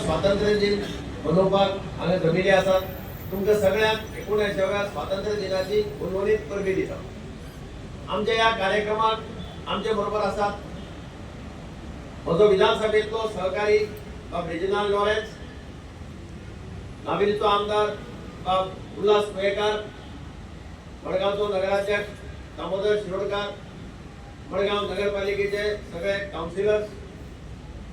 स्वातंत्र्य दिन मनोभाग आणि जमिनी असतात तुमच्या सगळ्यांक 19व्या स्वातंत्र्य दिनाची उन्मोलित परबी दिता। आमच्या या कार्यक्रमात आमचे बरोबर असतात म्हजो विधानसभेतलो सहकारी बाब रेजिनाल्ड लॉरेन्स, नाबिलचो आमदार बाब उल्हास कुयेकार, मडगावचो नगराध्यक्ष दामोदर शिरोडकार, मडगाव नगरपालिकेचे सगळे काउन्सिलर्स,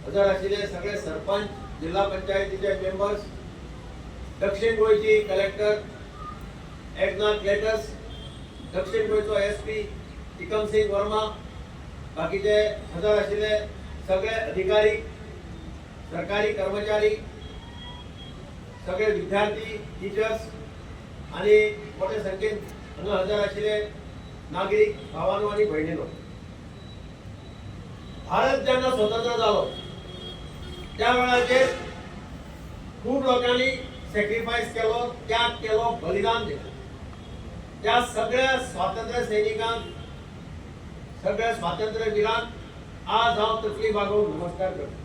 हजर आशिल्ले सगळे सरपंच, जिल्हा पंचायतीचे मेंबर्स, दक्षिण गोयची कलेक्टर एकनाथ लेटर्स, दक्षिण गोयचो एसपी टिकम सिंग वर्मा, बाकीचे हजर आशिल्ले सगळे अधिकारी, सरकारी कर्मचारी, सगळे विद्यार्थी, टीचर्स आणि मोठ्या संख्येन हांगा हजर आशिल्ले नागरिक भावांनो आणि भयणींनो, भारत जेन्ना स्वतंत्र जालो त्या वेळाचेर खूप लोकांनी सॅक्रिफायस केलो, त्याग केलो, बलिदान दिलें। त्या सगळ्या स्वातंत्र्य सैनिकांक, सगळ्या स्वातंत्र्य वीरांक आज हांव तकली बागोवन नमस्कार करता।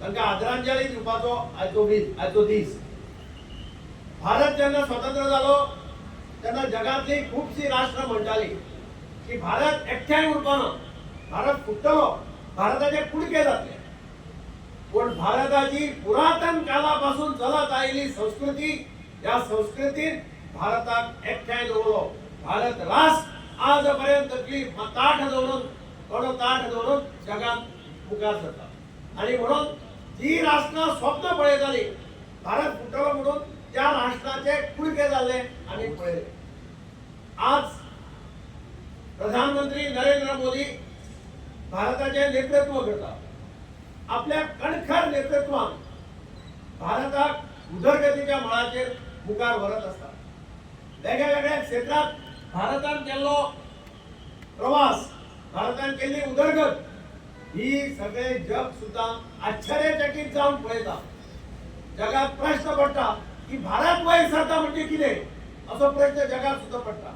तांकां आदरांजली दिवपाचो आयचो दीस। भारत जेन्ना स्वतंत्र जालो तेन्ना जगातली खुबशीं राष्ट्र म्हणटाली की भारत एकठांय उरपाना, भारत फुट्टलो, भारताचे कुडके जातले। पण भारताची पुरातन कालापासून चलत आयिल्ली संस्कृती, या संस्कृतीन भारताक एकठांय दवरलो। भारत राष्ट्र आज पर्यंत तकली ताठ दवरून जगात मुखार सरता। आणि म्हणून जी राष्ट्रां स्वप्न पळयताली भारत फुटलो म्हणून त्या राष्ट्राचे कुडके जाल्ले आमी पळयले। आज प्रधानमंत्री नरेंद्र मोदी भारताचे नेतृत्व करता। आपल्या कणखर नेतृत्वान भारताक उदरगतीच्या मळाचेर मुखार व्हरत आसता। वेगवेगळ्या क्षेत्रात भारतान केल्लो प्रवास, भारतान केल्ली उदरगत ही सगळे जग सुद्धा आश्चर्यचकित जावन पळयता। जगात प्रश्न पडटा की भारत वयर सरता म्हणजे कितें असो प्रश्न जगात सुद्धा पडटा।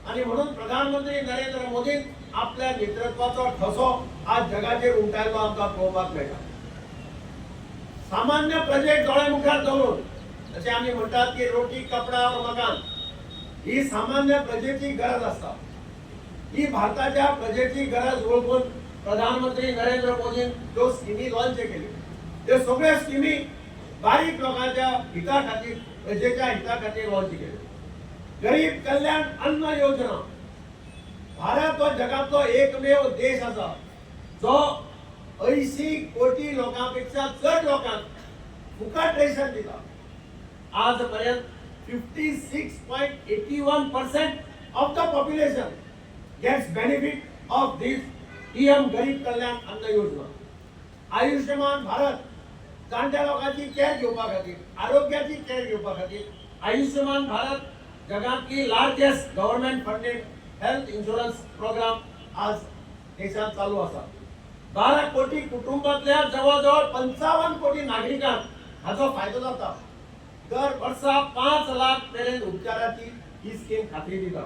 आणि म्हणून प्रधानमंत्री नरेंद्र मोदीन आपल्या नेतृत्वाचो ठसो आज जगाचेर उमटायलो आमकां पळोवपाक मेळटा। सामान्य प्रजेक दोळे मुखार दवरून जशें आमी म्हणटात की रोटी कपडा और मकान, ही सामान्य प्रजेची गरज आसता। ही भारताच्या प्रजेची गरज ओळखून प्रधानमंत्री नरेंद्र मोदीन ज्यो स्किमी लॉन्च केल्यो त्यो सगळ्यो स्किमी बारीक लोकांच्या हिता खातीर, प्रजेच्या हिता खातीर लॉन्च केल्यो। गरीब कल्याण अन्न योजना, भारत हो जगातलो एकमेव देश आसा जो 80 कोटी लोकांपेक्षा चड लोकांक फुकट रेशन दिता। आज पर्यंत 56.81% of the population gets benefit of this PM गरीब कल्याण अन्न योजना। आयुष्यमान भारत जाणट्या लोकांची केअर घेवपा खातीर, आरोग्याची केअर घेवपा खातीर आयुष्यमान भारत जगातली largest government funded health insurance program आज देशात चालू आसा। 12 कोटी कुटुंबातल्या जवळजवळ 55 कोटी नागरिकांक हाचो फायदो जाता। दर वर्सा 5 लाख पर्यंत उपचाराची ही स्कीम खात्री दिता।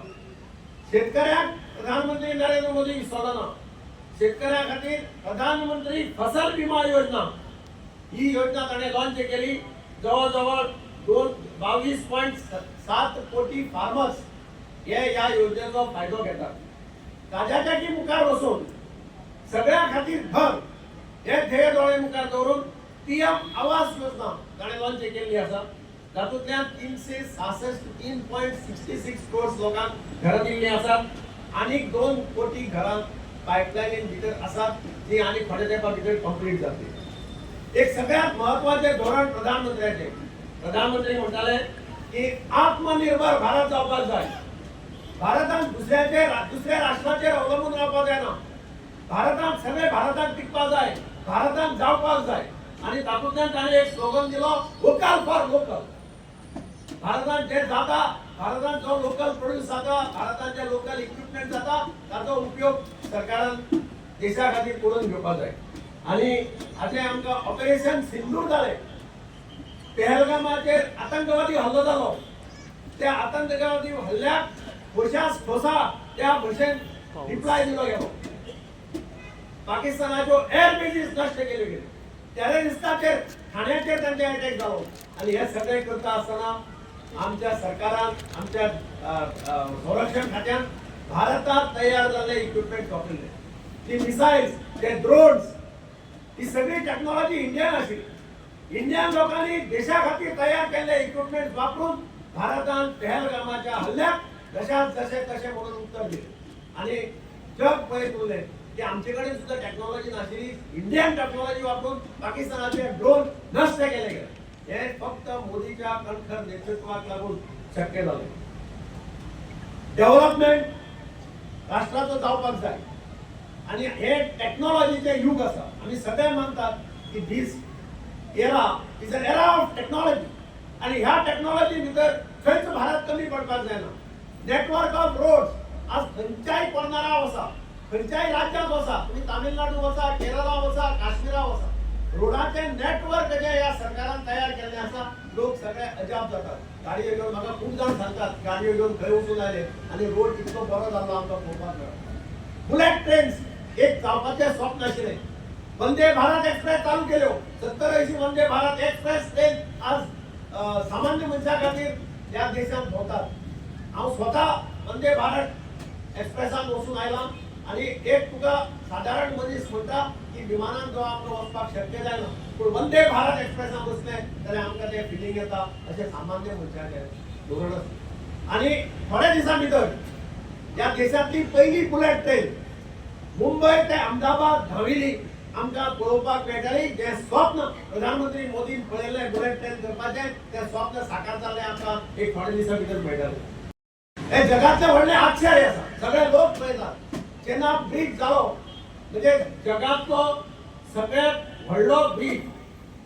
शेतकऱ्यांक प्रधानमंत्री नरेंद्र मोदी विसरलो ना। शेतकऱ्या खातीर प्रधानमंत्री फसल विमा योजना ही योजना ताणे लॉन्च केली। जवळजवळ 22.7 कोटी फार्मर्स हे या योजनेचो फायदो घेतात। ताज्याच्या की मुखार वचून सगळ्या खातीर घर हे ध्येय दोळे मुखार दवरून पीएम आवास योजना ताणे लॉन्च केल्ली आसा। तातूंतल्यान 366 करोड लोकांक घरां दिल्ली आसात। आनीक 2 कोटी घरां पायपलायनीन भितर आसात जी आनी थोड्या तेंपा भितर कंप्लीट जातली। एक सगळ्यात महत्वाचे धोरण प्रधानमंत्र्याचे। प्रधानमंत्री म्हणटाले की आत्मनिर्भर भारत जावपाक जाय। भारतान दुसऱ्या राष्ट्राचेर अवलंबून रावपाक जायना। भारतान सगळे भारताक टिकपाक जाय, भारतान जावपाक जाय। आणि तातूंतल्यान ताणें एक स्लोगन दिलो, वोकल फॉर लोकल। भारतान जे जाता, भारतान जो लोकल प्रोड्यूस जाता, भारतान जे लोकल इक्विपमेंट जाता ताचो उपयोग सरकारान देशा खातीर करून घेवपाक जाय। आणि हाचे आमकां ऑपरेशन सिंदूर जालें। पहलगामाचेर आतंकवादी हल्लो जालो। त्या आतंकवादी हल्ल्याक खोशास खोसा त्या भशेन रिप्लाय दिलो गेलो। पाकिस्तानाच्यो एअर बेजीस नष्ट केल्यो गेल्यो। टेररिस्टाचेर ठाण्याचेर तांचे अटॅक जालो। आणि हे सगळे करता आसतना आमच्या सरकारान, आमच्या संरक्षण खात्यान भारतात तयार जाल्ले इक्विपमेंट वापरले। ती मिसाइल्स, ते ड्रोन्स, ही सगळी टेक्नॉलॉजी इंडियन आशिल्ली। इंडियन लोकांनी देशा खातीर तयार केल्ले इक्विपमेंट वापरून भारतान पहलगामाच्या हल्ल्याक जशे तशे म्हणून उत्तर दिलें। आणि जग पळयत उरलें की आमचे कडेन सुद्धा टेक्नॉलॉजी नाशिल्ली। इंडियन टेक्नॉलॉजी वापरून पाकिस्तानाचे ड्रोन नष्ट केले गेले। हे फक्त मोदीच्या कणखर नेतृत्वाक लागून शक्य झाले। डेव्हलपमेंट राष्ट्राचो जावपाक जाय आणि हे टेक्नॉलॉजीचे युग आसा। आमी सगळे मानतात की this era is an era of technology. आणि ह्या टेक्नॉलॉजी भितर खंयच भारत कमी पडपाक जायना। नेटवर्क ऑफ रोड्स आज खंयच्याय कोर्नरार वचा, खंयच्याय राज्यांत वचा, तुम्ही तामिळनाडू वचा, केरळा वचा, काश्मीरा वचा, रोडाचे नेटवर्क जे या सरकारान तयार केल्ले आसा, लोक सगळे अजाप जातात। गाडयो घेवन म्हाका खूब जाण सांगतात गाडयो घेवन खंय वचून आयले आणि रोड इतको बरो जाल्लो आमकां पळोवपाक मेळ्ळो। बुलेट ट्रेन्स एक जावपाचें स्वप्न आशिल्लें। वंदे भारत एक्सप्रेस चालू केल्यो। 70-80 वंदे भारत एक्सप्रेस ट्रेन आज सामान्य मनशा खातीर या देशांत धांवतात। हांव स्वता वंदे भारत एक्सप्रेसान वचून आयलां आणि एक तुका साधारण मनीस म्हणटा की विमानान जो आमकां वचपाक शक्य जायना, पूण वंदे भारत एक्सप्रेसान बसले जाल्यार आमकां तें फिलींग येता अशें सामान्य मनशाचें धोरण आसा। आणि थोड्या दिसां भितर ह्या देशांतली पहिली बुलेट ट्रेन मुंबय ते अहमदाबाद धांविली आमकां पळोवपाक मेळटली। जें स्वप्न प्रधानमंत्री मोदीन पळयल्लें बुलेट ट्रेन करपाचें, तें स्वप्न साकार जाल्लें आमकां एक थोड्या दिसां भितर मेळटलें। हे जगातले व्हडले आश्चर्य आसा, सगळे लोक पळयतात। जेन्ना ब्रिज जालो म्हणजे जगातलो सगळ्यात व्हडलो ब्रिज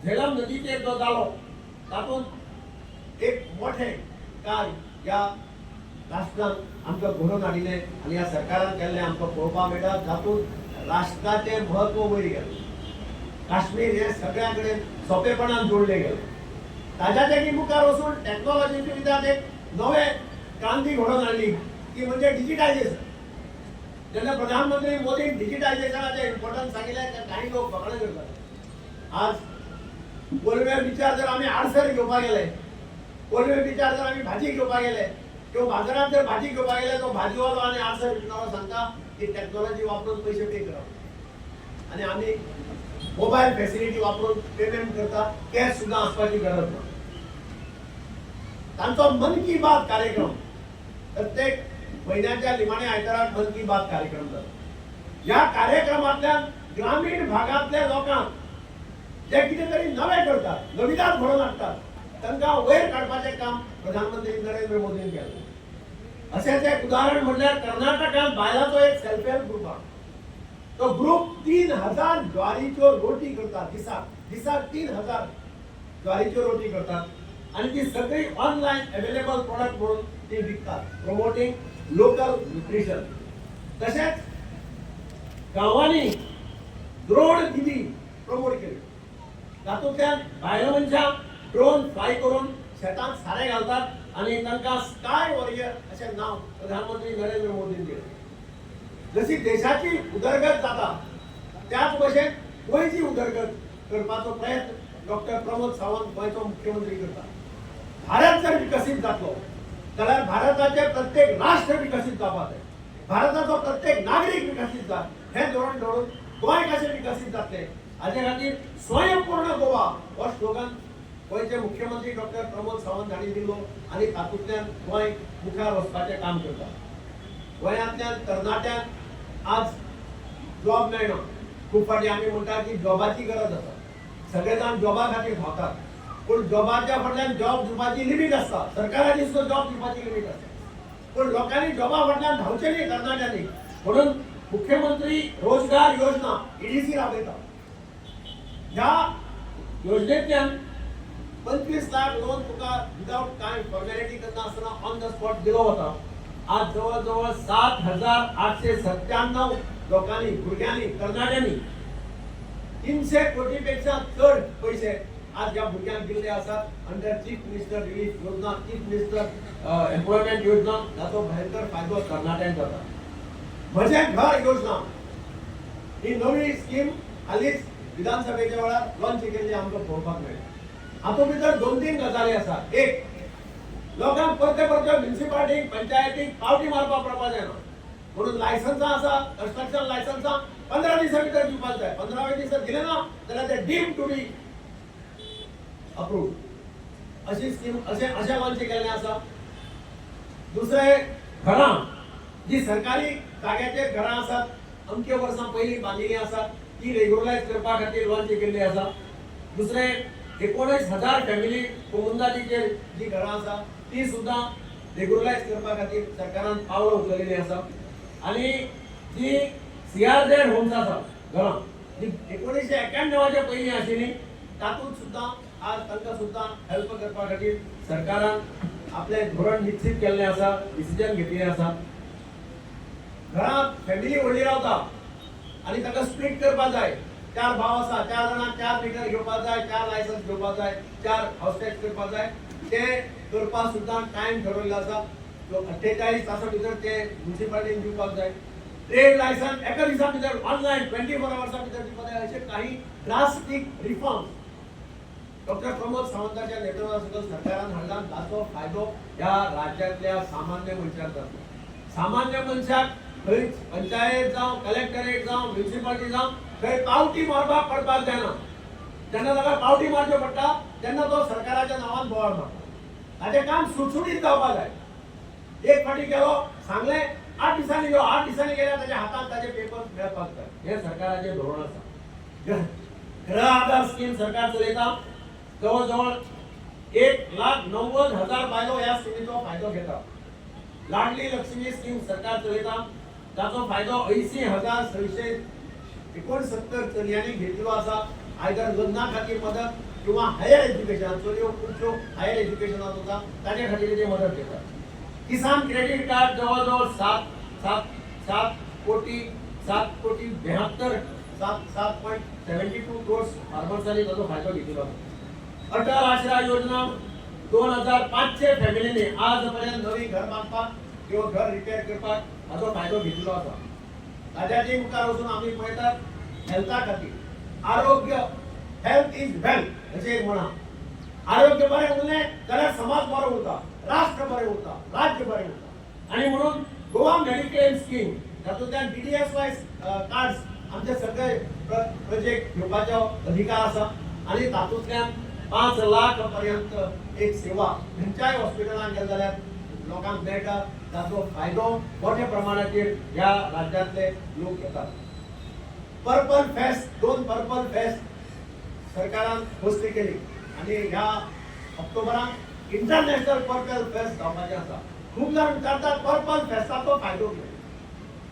झेलम नदीचेर जो जालो, तातूंत एक मोठे कार्य या राष्ट्रान आमकां घडोवन हाडिल्लें आनी ह्या सरकारान केल्लें आमकां पळोवपाक मेळटा। तातूंत राष्ट्राचें म्हत्व वयर गेलें। काश्मीर हे सगळ्या कडेन सोंपेपणान जोडले गेले। ताज्या तेगी मुखार वचून टेक्नॉलॉजीच्या विचारात एक नवे क्रांती घडोवन हाडली ती म्हणजे डिजिटायझेशन। जेन्ना प्रधानमंत्री मोदी डिजिटायझेशनाचे इम्पॉर्टन्स सांगितले ते काही लोक फकाणां करतात। आज कोलवे बिचार जर आमी आडसर घेवपाक गेले, कोलवे बिचार जर आमी भाजी घेवपाक गेले किंवा बाजारात जर भाजी घेवपाक गेले, तो भाजीवालो आनी आडसर विकणारो सांगता की टेक्नॉलॉजी वापरून पैसे पे करप आणि आमी मोबाईल फॅसिलिटी वापरून पेमेंट करता, कॅश सुद्धा आसपाची गरज ना। तांचो मन की बात कार्यक्रम प्रत्येक महिन्याच्या निमाण्या आयताराक मन की बात कार्यक्रम जाता। या कार्यक्रमांतल्यान ग्रामीण भागातल्या लोकांक जे कितें तरी नवे करतात, नविदाद घडोवन हाडतात, तांकां वयर काडपाचें काम प्रधानमंत्री नरेंद्र मोदीन केलें। अशेंच एक उदाहरण म्हणल्यार कर्नाटकांत बायलांचो एक सेल्फ हेल्प ग्रुप आसा। तो ग्रुप 3000 ज्वारीच्यो रोटी करतात दिसाक 3000 ज्वारीच्यो रोटी करतात आणि ती सगळी ऑनलायन अवेलेबल प्रोडक्ट म्हणून ती विकतात, प्रमोटिंग लोकल न्यूट्रिशन। तशेंच गांवांनी ड्रोन दिदी प्रमोट केली. तातूंतल्यान भायल्या मनशाक ड्रोन फ्लाय करून शेतांत सारें घालतात आनी तांकां स्काय वॉरियर अशें नांव प्रधानमंत्री नरेंद्र मोदीन दिलें. जशी देशाची उदरगत जाता त्याच भशेन गोंयची उदरगत करपाचो प्रयत्न डॉक्टर प्रमोद सावंत गोंयचो मुख्यमंत्री करता. भारत जर विकसीत जातलो जाल्यार भारताचे प्रत्येक राष्ट्र विकसीत जावपाक जाय. भारताचो प्रत्येक नागरीक विकसीत जात हें धोरण धरून गोंय कशें विकसीत जातलें हाचे खातीर स्वयंपूर्ण गोवा हो स्लोगन गोंयचे मुख्यमंत्री डॉक्टर प्रमोद सावंत हांणी दिलो आनी तातूंतल्यान गोंय मुखार वचपाचें काम करता. गोंयांतल्यान तरणाट्यांक आज जॉब मेळना. खूब फावटी आमी म्हणटा की जॉबाची गरज आसा. सगळे जाण जॉबा खातीर धांवतात पूण जॉबाच्या फाटल्यान जॉब दिवपाची लिमीट आसता. सरकाराची सुद्दां जॉब दिवपाची लिमीट आसता. पूण लोकांनी जॉबा फाटल्यान धांवचें न्ही तरणाट्यांनी. म्हणून मुख्यमंत्री रोजगार योजना EDC राबयता. ह्या योजनेंतल्यान 25 लाख लोन तुका विदाउट कांय फॉर्मॅलिटी करना आसतना ऑन द स्पॉट दिलो वता. आज जवळ 7,897 लोकांनी भुरग्यांनी तरणाट्यांनी 300 कोटीपेक्षा चड पैसे आज ह्या भुरग्यांक दिल्ले आसात. अंडर चीफ मिनिस्टर रिलीफ योजना, चीफ मिनिस्टर एम्प्लॉयमेंट योजना हाचो भयंकर फायदो तरणाट्यांक जाता. म्हजें घर योजना ही नवी स्कीम हालींच विधानसभेच्या वेळार लॉन्च केल्ली आमकां पळोवपाक मेळ्ळी. हातूंत भितर 2-3 गजाली आसा. एक, लोकांक परते म्युनिसिपालिटीक पंचायतीक पावटी मारपाक पडपाक जायना. म्हणून लायसन्सां आसा, कन्स्ट्रक्शन लायसन्सां 15 दिसां भितर दिवपाक जाय. 15व्या दिसा दिले ना जाल्यार ते डीम टू बी अप्रूव्ड. अशी स्कीम अशें लॉन्च केल्लें आसा. दुसरें, घरां जी सरकारी जाग्याचेर घरां आसात, अमके वर्सां पयलीं बांदिल्लीं आसात, ती रेग्युलरायज करपा खातीर लॉन्च केल्ली आसा. दुसरें, 19,000 फॅमिली कोमुंदाचेर जी घरां आसा ती सुद्दां रेग्युलरायज करपा खातीर सरकारान पावलां उखललेलीं आसा. आनी जी CRZ होम्स आसा घरां जी 1991च्या पयलीं आशिल्लीं तातूंत सुद्दां आज तांकां सुद्दां हेल्प करपा खातीर सरकारान आपलें धोरण निश्चित केल्लें आसा, डिसिजन घेतिल्लें आसा. घरांत फॅमिली व्हडली रावता आनी ताका स्प्लिट करपा जाय. 4 भाव आसा, 4 जाणांक 4 मिटर घेवपाक जाय, 4 लायसन्स घेवपाक जाय, 4 हाऊस टॅक्स करपाक जाय. ते करपाक सुद्दां टायम ठरयल्लो आसा. 48 तासां भितर ते म्युनिसिपालिटीन दिवपाक जाय. ट्रेड लायसन्स एका दिसा भितर ऑनलायन 24 आवर्सा भितर दिवपाक जाय. अशे काही ड्रास्टीक रिफॉर्म्स डॉक्टर प्रमोद सावंताच्या नेतृत्वाखाली सरकारान हाडला. ताचो फायदो ह्या राज्यांतल्या सामान्य मनशाक जातलो. सामान्य मनशाक खंय पंचायत जावं, कलेक्टरेट जावं, म्युनिसिपालिटी जावं थंय पावटी मारपाक पडपाक जायना. जेन्ना ताका पावटी मारच्यो पडटा तेन्ना तो सरकाराच्या नांवान बोवाळ मारता. ताचें काम सुटसुटीत जावपाक जाय. एक फावटी गेलो सांगलें 8 दिसांनी यो, 8 दिसांनी गेल्यार ताच्या हातांत ताचे पेपर मेळपाक जाय. हें सरकाराचें धोरण आसा. घर आधार स्कीम सरकार चलयता. जवळ 1,90,000 बायलो ह्या स्किमीचो फायदो घेता. लाडली लक्ष्मी स्कीम सरकार चलयता. ताचो फायदो 80,669 चलयांनी घेतलो आसा. आयदर लग्ना खातीर मदत किंवा हायर एज्युकेशन, चलयो खुबश्यो हायर एज्युकेशनाक वता ताचे खातीर ते मदत घेता. किसान क्रेडिट कार्ड जवळ 7.72 करोड फार्मर्सांनी ताचो फायदो घेतलो आसा. अटल आश्रय योजना 2,500 फॅमिलींनी आज पर्यंत नवी घर बांदपाक किंवा घर रिपेअर करपाक हाचो फायदो घेतलो आसा. ताज्याची मुखार वचून आमी पळयतात हेल्था खातीर आरोग्य, हेल्थ इज वेल्थ अशें एक म्हणा. आरोग्य बरें उरलें जाल्यार समाज बरो उरता, राष्ट्र बरें उरता, राज्य बरें उरता. आनी म्हणून गोवा मेडिक्लेम स्कीम तातूंतल्यान DDSY कार्ड्स आमचे सगळे प्रोजेक्ट घेवपाचो अधिकार आसा. आनी तातूंतल्यान 5 लाख पर्यंत एक सेवा खंयच्याय हॉस्पिटलांत गेले जाल्यार लोकांक मेळटा. ताचो फायदो मोठ्या प्रमाणाचेर ह्या राज्यांतले लोक घेतात. पर्पल फेस्ट 2 पर्पल फेस्ट सरकारान घोषणा केली आनी ह्या ऑक्टोबराक इंटरनॅशनल पर्पल फेस्ट जावपाचें आसा. खूब जाण विचारतात पर्पल फेस्टाचो फायदो कितें.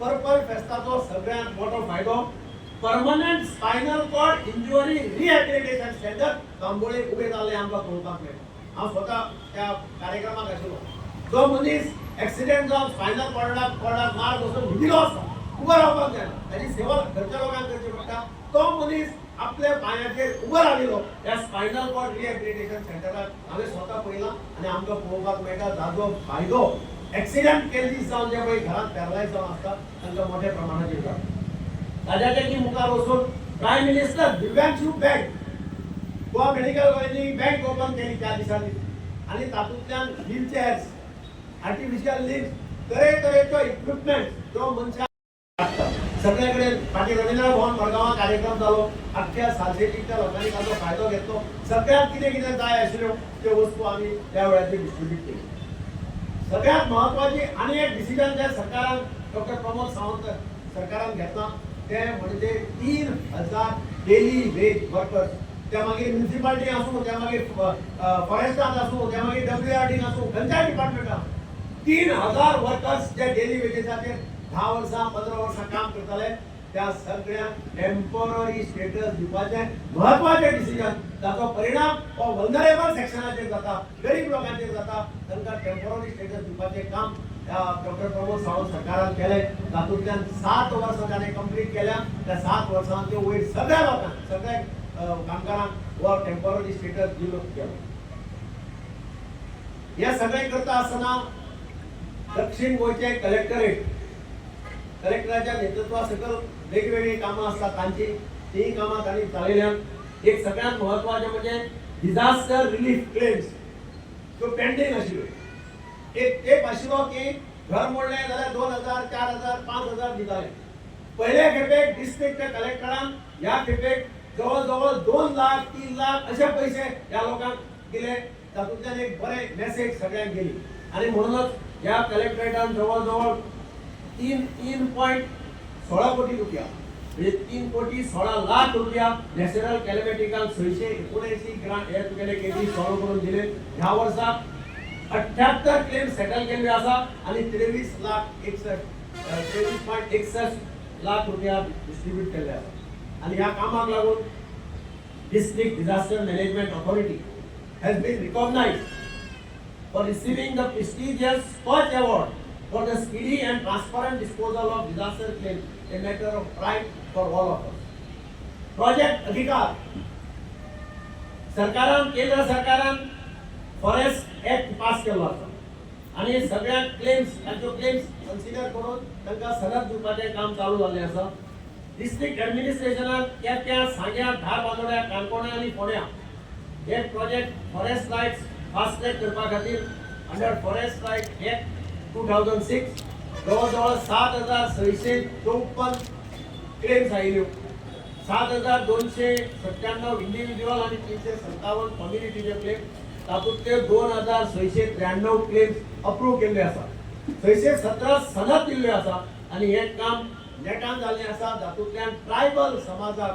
पर्पल फेस्टाचो सगळ्यांत मोठो फायदो permanent spinal cord injury rehabilitation centre कांबोळे उबे जाल्ले आमकां पळोवपाक मेळटा. हांव स्वता त्या कार्यक्रमाक आशिल्लो. जो मनीस एक्सिडेंट जावन स्पायनल कॉर्डाक मार बसून न्हिदिलो आसा, उबो रावपाक जायना, ताची सेवा घरच्या लोकांक करची पडटा. तो मनीस आपल्या पांयाचेर उबो राविलो ह्या स्पायनल कॉर्ड रिहॅबिलिटेशन सेंटराक हांवें स्वता पळयलां आनी आमकां पळोवपाक मेळटा जाचो फायदो एक्सिडेंट केसीस जावन जे पळय घरांत पॅरलायज जावन आसता तांकां मोठ्या प्रमाणाचेर जाता ताज्याच्या मुखार वचून प्रायम मिनिस्टर दिव्यांशू बँक गोवा मेडिकल कॉलेजींनी बँक ओपन केली त्या दिसांनी आनी तातूंतल्यान व्हीलचेअर्स आर्टिफिशियल लिम्स तरेतरेच्यो इक्विपमेंट जो मनशाक सगळे कडेन फाटीं रवींद्र भवन मडगांवां कार्यक्रम जालो अख्ख्या सालसेटीच्या लोकांनी ताचो फायदो घेतलो सगळ्यांक कितें कितें जाय आशिल्ल्यो त्यो वस्तू आमी त्या वेळाचेर डिस्ट्रिब्यूट केली सगळ्यांत म्हत्वाची आनी एक डिसिजन जे सरकारान डॉक्टर प्रमोद सावंत सरकारान घेतला ते म्हणजे 3000 डेली वेज वर्कर्स त्या मागीर म्युनिसिपालिटी आसूं त्या मागीर फॉरेस्टांत आसूं त्या मागीर WRDन आसूं खंयच्याय डिपार्टमेंटान 3000 वर्कर्स जे डेली वेजेसाचेर 10 वर्सां 15 वर्सां काम करताले त्या सगळ्यांक टेम्पररी स्टेटस दिवपाचें महत्वाचें डिसिजन ताचो परिणाम हो वल्नरेबल सेक्शनाचेर जाता गरीब लोकांचेर जाता तांकां टेम्पररी स्टेटस दिवपाचें काम डॉक्टर प्रमोद सावंत सरकारान केलें तातूंतल्यान 7 वर्सां ताणें कंप्लीट केल्या त्या 7 वर्सांचे वयर सगळ्या लोकांक सगळ्या कामगारांक हो टेम्पररी स्टेटस दिलो गेलो हे सगळें करता आसतना दक्षिण गोंयचे कलेक्टराच्या नेतृत्वा सकल वेगवेगळी कामां आसतात तांची तीय कामां तांणी चालयल्यात एक सगळ्यांत म्हत्वाचें म्हणजे डिझास्टर रिलीफ क्लेम्स त्यो पेंडींग आशिल्ल्यो एक टेप आशिल्लो की घर मोडलें जाल्यार 2000 4000 5000 दिताले पयले खेपेक डिस्ट्रिक्ट कलेक्टरान ह्या खेपेक जवळ जवळ 2 लाख 3 लाख अशे पयशे ह्या लोकांक दिले तातूंतल्यान एक बरें मेसेज सगळ्यांक गेली आनी म्हणूनच ह्या कलेक्टरेटान जवळ जवळ 3.16 कोटी रुपया म्हणजे 3.16 लाख रुपया नॅशनल कॅलेमिटीकाल 679 ग्रांट हे तुगेले केसी सॉल्व करून दिले ह्या वर्साक 78 क्लेम सेटल केले आसा आणि 23.61 लाख रुपया डिस्ट्रीब्यूट केले आसा आणि ह्या कामाक लागून district disaster management authority has been recognized for receiving the prestigious Scotch Award for the speedy and transparent disposal of disaster claims, a matter of pride for all of us. Project Adhikar सरकारान केंद्र सरकारान forest act pass केलो आसा आणि सगळ्या claims तांच्यो claims consider करून तांकां सनद दिवपाचें काम चालू जाल्लें आसा डिस्ट्रिक्ट एडमिनिस्ट्रेशनान केप्यां सांग्यां धारबांदोड्या काणकोणा आनी फोंड्या हे project forest rights fast track करपा खातीर अंडर फॉरेस्ट राइट ऍक्ट 2006 जवळ 7654 क्लेम्स आयल्यो 7297 इंडिव्हिज्युअल आणि 357 कम्युनिटीचे क्लेम तातूंतले 2693 क्लेम्स अप्रूव्ह केल्ले आसा 617 सनद दिल्ले आसा आणि हे काम नेटान जाल्लें आसा जातूंतल्यान ट्रायबल समाजाक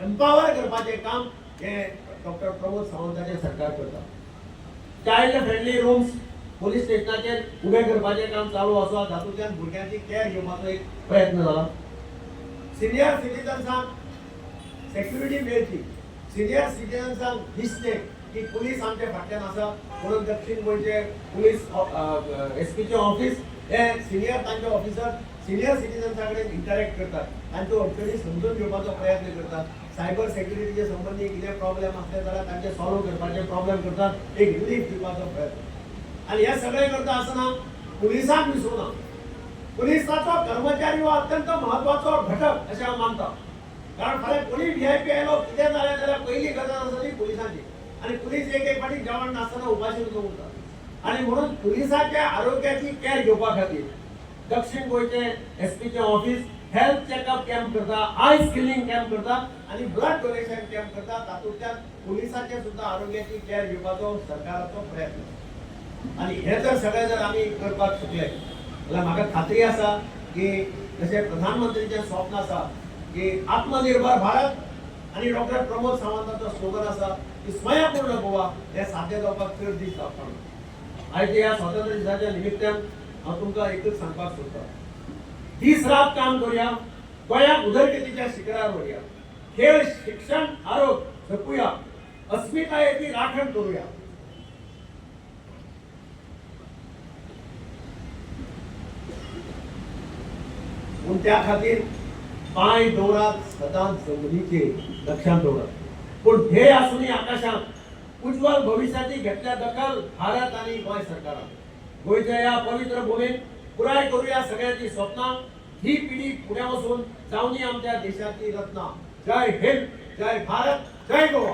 एम्पावर करपाचें काम हे डॉक्टर प्रमोद सावंताचे सरकार करता चाइल्ड फ्रेंडली रूम्स पोलीस स्टेशनाचेर उबे करपाचें काम चालू आसा जातूंतल्यान भुरग्यांची केअर घेवपाचो एक प्रयत्न जाला सिनियर सिटीजन्सांक सेक्युरिटी मेळची सिनियर सिटीजन्सांक दिसचे की पुलीस आमच्या फाटल्यान आसा म्हणून दक्षिण गोंयचे पुलीस एसपीचे ऑफिस हे सिनियर तांचे ऑफिसर सिनियर सिटीजन्सा कडेन इंटरॅक्ट करतात तांच्यो अडचणी समजून घेवपाचो प्रयत्न करतात सायबर सेक्युरिटीचे संबंधी कितें प्रॉब्लेम आसले जाल्यार तांचे सॉल्व करपाचे प्रॉब्लेम करतात एक रिलीफ दिवपाचो प्रयत्न आणि हे सगळें करता आसतना पुलिसांक विसरूं ना पुलिसाचो कर्मचारी हो अत्यंत महत्वाचो घटक अशें हांव मानता कारण फाल्यां कोणी VIP आयलो कितें जालें जाल्यार पयली गजाल आसा ती पुलिसांची आणि पुलीस एक फावटी जेवण नासतना उपाशी उरता आणि म्हणून पुलिसाच्या आरोग्याची केअर घेवपा खातीर दक्षिण गोंयचे एसपीचे ऑफिस हेल्थ चेकअप कॅम्प करता आय स्किलिंग कॅम्प करता आणि ब्लड डोनेशन कॅम्प करता तातूंतल्यान पुलिसांचे सुद्धा आरोग्याची केअर घेवपाचो सरकाराचो प्रयत्न आणि हे जर सगळें जर आमी करपाक शकले जाल्यार म्हाका खात्री आसा की जशें प्रधानमंत्रीचें स्वप्न आसा की आत्मनिर्भर भारत आणि डॉक्टर प्रमोद सावंताचो स्लोगन आसा की स्वयंपूर्ण गोवा हे साध्य जावपाक चड दीस लागपाना आयज ह्या स्वातंत्र्य दिसाच्या निमित्तान हांव तुमकां एकच सांगपाक सोदतां दीस रात काम करूया गोंयाक उदरगतीच्या शिखरार व्हरया खेळ शिक्षण आरोग्य जपूया अस्मितायेची राखण करूया पूण त्या खातीर पाय दोरात सदा जमिनीचे लक्षात दौरात पण ध्येय असूनही आकाशात उज्ज्वल भविष्याची घेतल्या दखल भारत आणि गोय सरकारान गोयच्या या पवित्र भूमीत पुराय करूया सगळ्यांची स्वप्न ही पिढी पुढे बसून जाऊनी आमच्या देशाची रत्ना जय हिंद जय भारत जय गोवा.